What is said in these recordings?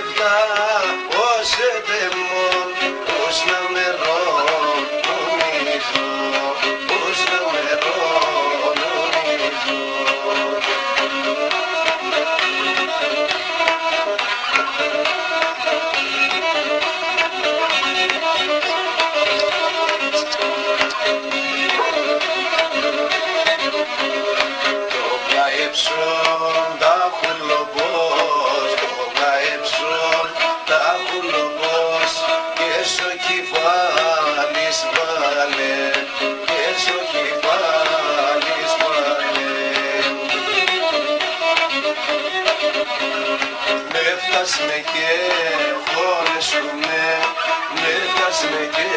λεφτά ως εταιμόν, πώς να με ρονομίζω, πώς να με ρονομίζω. Το καέψον τα χουλοπός, το καέψον τα χουλοπός, και στο κεφάλις βάλε, και στο κεφάλις βάλε. Με φτάσμε και χωρέσκουμε, με φτάσμε και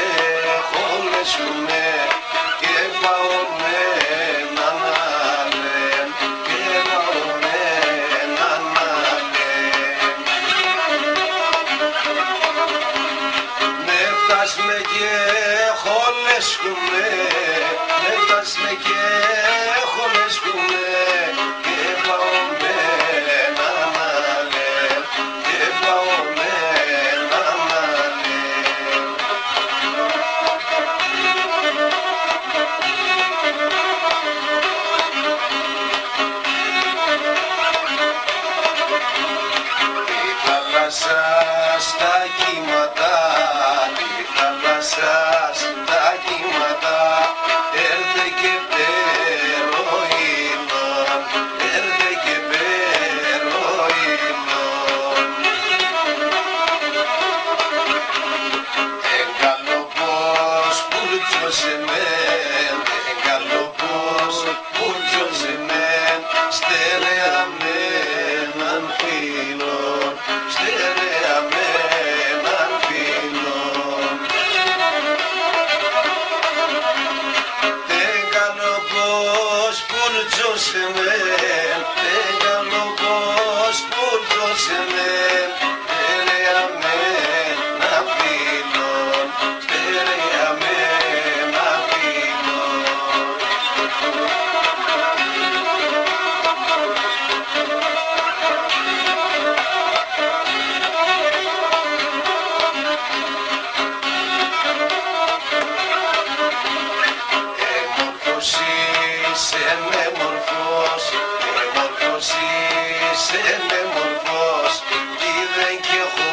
χωρέσκουμε, και πάω με έναν άλλον, και πάω με έναν άλλον. Με φτάσμε και χωρέσκουμε, με φτάσμε και χωρέσκουμε, και πάω με έναν άλλον, και πάω με έναν άλλον. Η θάλασσα στα κύματα, η θάλασσα στα κύματα, έρθε και περοϊνών, έρθε και περοϊνών. Εγκαλοπός πουρτσος εμέν, εγκαλοπός πουρτσος εμέν, στερεά με έναν φίλον, στερεά με έναν φίλον. Εγκαλοπός πουρτσος εμέν, εγκαλοπός πουρτσος εμέν, στερεά με έναν φίλον, στερεά με έναν φίλον. Εμορφώσεις, εμορφώσεις, εμορφώσεις, κι δεν κι έχω